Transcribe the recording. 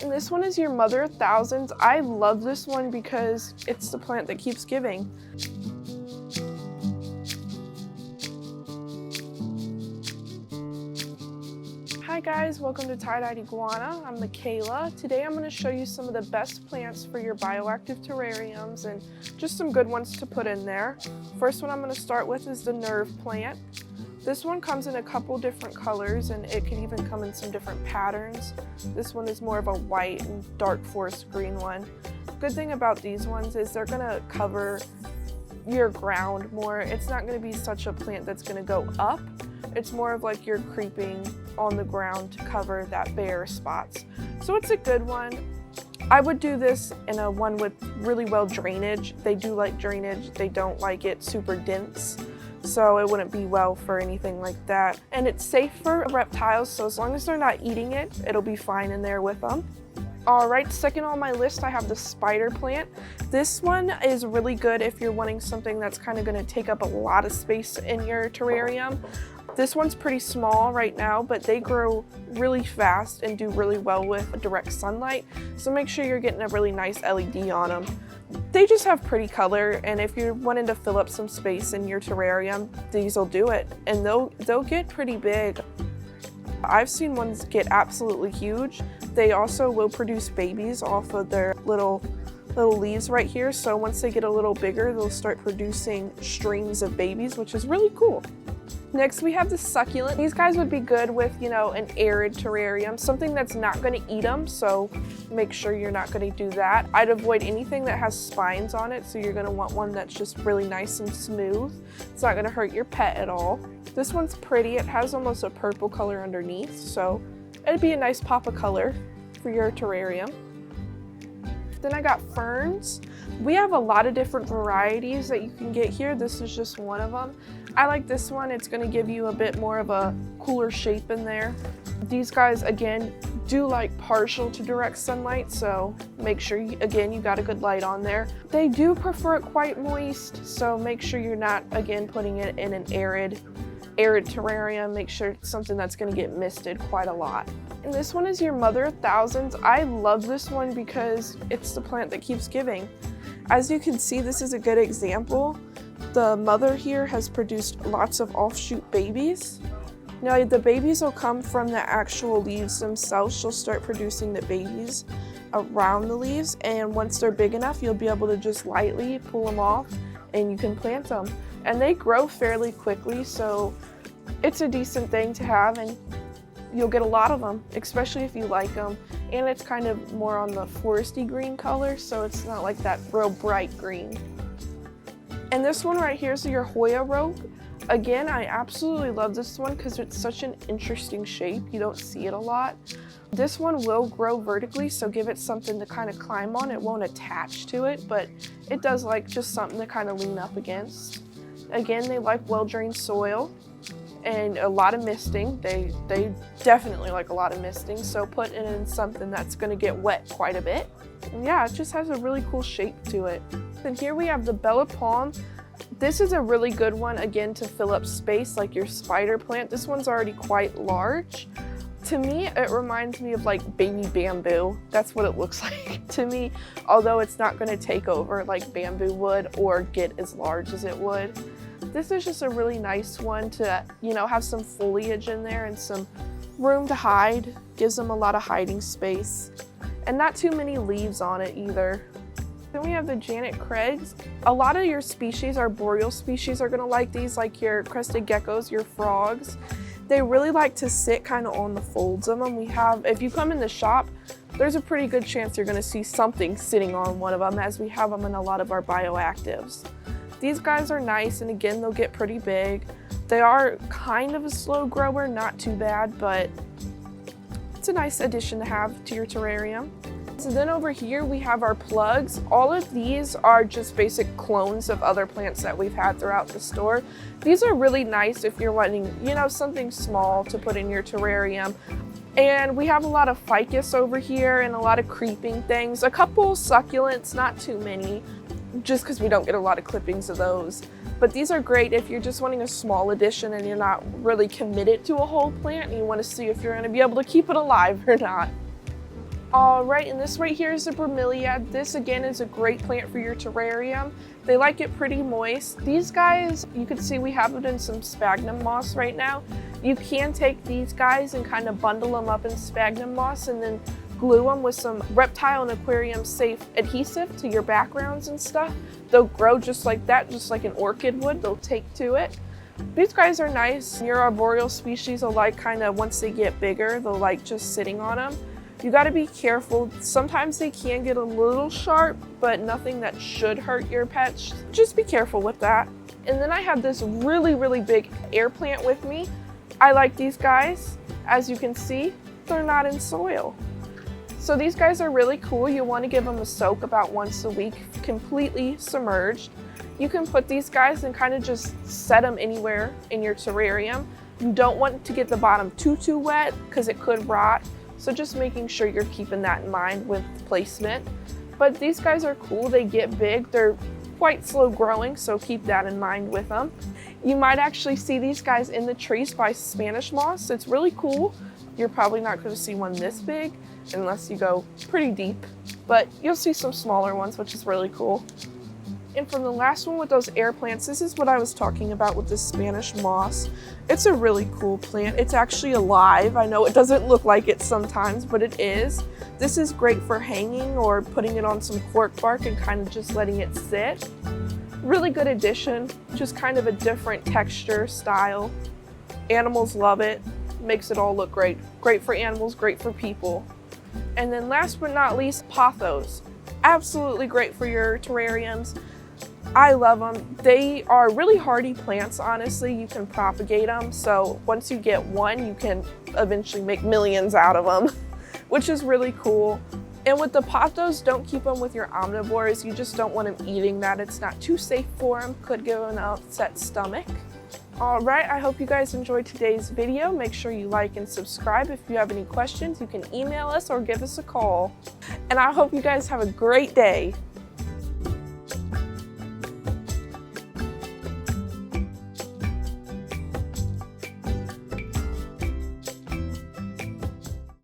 And this one is your mother of thousands. I love this one because it's the plant that keeps giving. Hi guys, welcome to Tye-Dyed Iguana. I'm Makayla. Today I'm going to show you some of the best plants for your bioactive terrariums and just some good ones to put in there. First one I'm going to start with is the nerve plant. This one comes in a couple different colors and it can even come in some different patterns. This one is more of a white and dark forest green one. Good thing about these ones is they're going to cover your ground more. It's not going to be such a plant that's going to go up. It's more of like you're creeping on the ground to cover that bare spots. So it's a good one. I would do this in a one with really well drainage. They do like drainage. They don't like it super dense. So it wouldn't be well for anything like that. And it's safe for reptiles, so as long as they're not eating it, it'll be fine in there with them. Alright, second on my list I have the spider plant. This one is really good if you're wanting something that's kind of going to take up a lot of space in your terrarium. This one's pretty small right now, but they grow really fast and do really well with direct sunlight. So make sure you're getting a really nice LED on them. They just have pretty color, and if you're wanting to fill up some space in your terrarium, these will do it. And they'll get pretty big. I've seen ones get absolutely huge. They also will produce babies off of their little leaves right here. So once they get a little bigger, they'll start producing streams of babies, which is really cool. Next we have the succulent. These guys would be good with, you know, an arid terrarium, something that's not going to eat them, so make sure you're not going to do that. I'd avoid anything that has spines on it, so you're going to want one that's just really nice and smooth. It's not going to hurt your pet at all. This one's pretty. It has almost a purple color underneath, so it'd be a nice pop of color for your terrarium. Then I got ferns. We have a lot of different varieties that you can get here. This is just one of them. I like this one. It's going to give you a bit more of a cooler shape in there. These guys, again, do like partial to direct sunlight, so make sure, you got a good light on there. They do prefer it quite moist, so make sure you're not, again, putting it in an arid terrarium. Make sure it's something that's going to get misted quite a lot. And this one is your mother of thousands. I love this one because it's the plant that keeps giving. As you can see, this is a good example. The mother here has produced lots of offshoot babies. Now the babies will come from the actual leaves themselves. She'll start producing the babies around the leaves, and once they're big enough, you'll be able to just lightly pull them off and you can plant them. And they grow fairly quickly, so it's a decent thing to have, and you'll get a lot of them, especially if you like them. And it's kind of more on the foresty green color, so it's not like that real bright green. And this one right here is your Hoya Rope. Again, I absolutely love this one because it's such an interesting shape. You don't see it a lot. This one will grow vertically, so give it something to kind of climb on. It won't attach to it, but it does like just something to kind of lean up against. Again, they like well-drained soil and a lot of misting. They definitely like a lot of misting, so put it in something that's going to get wet quite a bit. And yeah, it just has a really cool shape to it. Then here we have the Bella Palm. This is a really good one, again, to fill up space like your spider plant. This one's already quite large. To me, it reminds me of like baby bamboo. That's what it looks like to me, although it's not going to take over like bamboo would or get as large as it would. This is just a really nice one to, you know, have some foliage in there and some room to hide. Gives them a lot of hiding space. And not too many leaves on it either. Then we have the Janet Craigs. A lot of your species, our boreal species, are going to like these, like your crested geckos, your frogs. They really like to sit kind of on the folds of them. If you come in the shop, there's a pretty good chance you're going to see something sitting on one of them, as we have them in a lot of our bioactives. These guys are nice, and again, they'll get pretty big. They are kind of a slow grower, not too bad, but it's a nice addition to have to your terrarium. So then over here we have our plugs. All of these are just basic clones of other plants that we've had throughout the store. These are really nice if you're wanting, you know, something small to put in your terrarium. And we have a lot of ficus over here and a lot of creeping things. A couple succulents, not too many, just because we don't get a lot of clippings of those. But these are great if you're just wanting a small addition and you're not really committed to a whole plant and you want to see if you're going to be able to keep it alive or not. All right, and this right here is a bromeliad. This again is a great plant for your terrarium. They like it pretty moist. These guys, you can see we have it in some sphagnum moss right now. You can take these guys and kind of bundle them up in sphagnum moss and then glue them with some reptile and aquarium safe adhesive to your backgrounds and stuff. They'll grow just like that, just like an orchid would. They'll take to it. These guys are nice. Your arboreal species will like kind of, once they get bigger, they'll like just sitting on them. You got to be careful. Sometimes they can get a little sharp, but nothing that should hurt your pets. Just be careful with that. And then I have this really, really big air plant with me. I like these guys. As you can see, they're not in soil. So these guys are really cool. You want to give them a soak about once a week, completely submerged. You can put these guys and kind of just set them anywhere in your terrarium. You don't want to get the bottom too wet because it could rot. So just making sure you're keeping that in mind with placement. But these guys are cool. They get big. They're quite slow growing, so keep that in mind with them. You might actually see these guys in the trees by Spanish moss. It's really cool. You're probably not going to see one this big unless you go pretty deep, but you'll see some smaller ones, which is really cool. And from the last one with those air plants, this is what I was talking about with the Spanish moss. It's a really cool plant. It's actually alive. I know it doesn't look like it sometimes, but it is. This is great for hanging or putting it on some cork bark and kind of just letting it sit. Really good addition, just kind of a different texture, style. Animals love it. Makes it all look great. Great for animals, great for people. And then last but not least, pothos. Absolutely great for your terrariums. I love them. They are really hardy plants, honestly. You can propagate them. So once you get one, you can eventually make millions out of them, which is really cool. And with the pothos, don't keep them with your omnivores. You just don't want them eating that. It's not too safe for them. Could give them an upset stomach. All right, I hope you guys enjoyed today's video. Make sure you like and subscribe. If you have any questions, you can email us or give us a call. And I hope you guys have a great day.